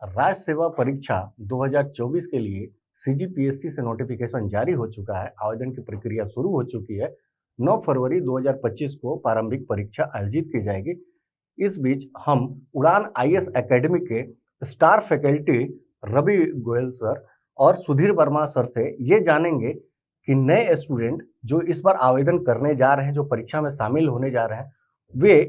राज्य सेवा परीक्षा 2024 के लिए सीजीपीएससी से नोटिफिकेशन जारी हो चुका है। आवेदन की प्रक्रिया शुरू हो चुकी है। 9 फरवरी 2025 को प्रारंभिक परीक्षा आयोजित की जाएगी। इस बीच हम उड़ान आईएएस एकेडमी के star faculty Ravi Goyal sir और सुधीर वर्मा सर से ये जानेंगे कि नए स्टूडेंट जो इस बार आवेदन करने जा रहे हैं, जो परीक्षा में शामिल होने जा रहे हैं, वे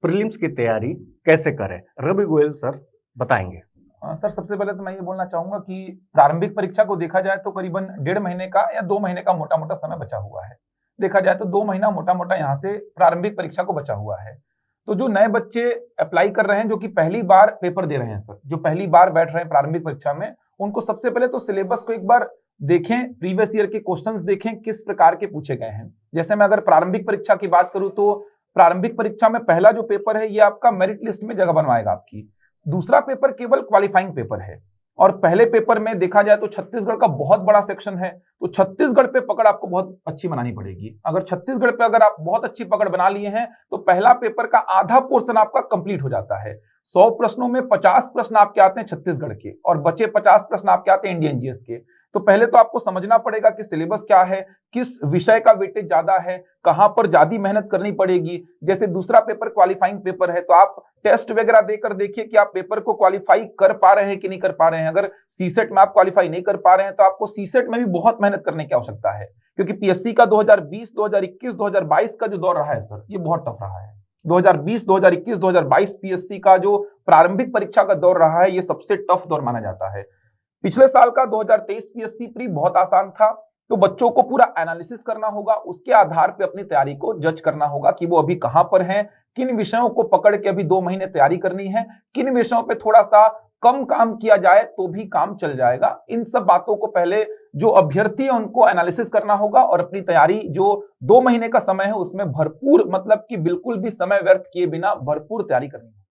प्रीलिम्स की तैयारी कैसे करें। रवि गोयल सर बताएंगे। सर, सबसे पहले तो मैं ये बोलना चाहूंगा कि प्रारंभिक परीक्षा को देखा जाए तो करीबन 1.5 महीने का या 2 महीने का मोटा मोटा समय बचा हुआ है। देखा जाए तो 2 महीना मोटा मोटा यहाँ से प्रारंभिक परीक्षा को बचा हुआ है। तो जो नए बच्चे अप्लाई कर रहे हैं, जो कि पहली बार पेपर दे रहे हैं सर, जो पहली बार बैठ रहे हैं प्रारंभिक परीक्षा में, उनको सबसे पहले तो सिलेबस को एक बार देखें, प्रीवियस ईयर के क्वेश्चंस देखें किस प्रकार के पूछे गए हैं। जैसे मैं अगर प्रारंभिक परीक्षा की बात करूं तो प्रारंभिक परीक्षा में पहला जो पेपर है ये आपका मेरिट लिस्ट में जगह बनवाएगा आपकी। दूसरा पेपर केवल क्वालिफाइंग पेपर है। और पहले पेपर में देखा जाए तो छत्तीसगढ़ का बहुत बड़ा सेक्शन है, तो छत्तीसगढ़ पे पकड़ आपको बहुत अच्छी बनानी पड़ेगी। अगर छत्तीसगढ़ पे अगर आप बहुत अच्छी पकड़ बना लिए हैं तो पहला पेपर का आधा पोर्शन आपका कंप्लीट हो जाता है। 100 प्रश्नों में 50 प्रश्न आपके आते हैं छत्तीसगढ़ के और बचे 50 प्रश्न आपके आते हैं इंडियन जीएस के। तो पहले तो आपको समझना पड़ेगा कि सिलेबस क्या है, किस विषय का वेटेज ज्यादा है, कहां पर ज्यादा मेहनत करनी पड़ेगी। जैसे दूसरा पेपर क्वालिफाइंग पेपर है, तो आप टेस्ट वगैरह देकर देखिए कि आप पेपर को क्वालिफाई कर पा रहे हैं कि नहीं कर पा रहे हैं। अगर सीसेट में आप क्वालिफाई नहीं कर पा रहे हैं तो आपको सीसेट में भी बहुत मेहनत करने की आवश्यकता है, क्योंकि पीएससी का 2020, 2021, 2022 का जो दौर रहा है सर, ये बहुत टफ रहा है। 2020, 2021, 2022 पीएससी का जो प्रारंभिक परीक्षा का दौर रहा है, ये सबसे टफ दौर माना जाता है। पिछले साल का 2023 पीएससी प्री बहुत आसान था, तो बच्चों को पूरा एनालिसिस करना होगा, उसके आधार पे अपनी तैयारी को जज करना होगा कि वो अभी कहां पर हैं, किन विषयों को पकड़ के अभी 2 महीने तैयारी करनी है, किन विषयों पे थोड़ा सा कम काम किया जाए तो भी काम चल जाएगा। इन सब बातों को पहले जो अभ्यर्थी है उनको एनालिसिस करना होगा और अपनी तैयारी जो 2 महीने का समय है उसमें भरपूर, मतलब कि बिल्कुल भी समय व्यर्थ किए बिना भरपूर तैयारी करनी है।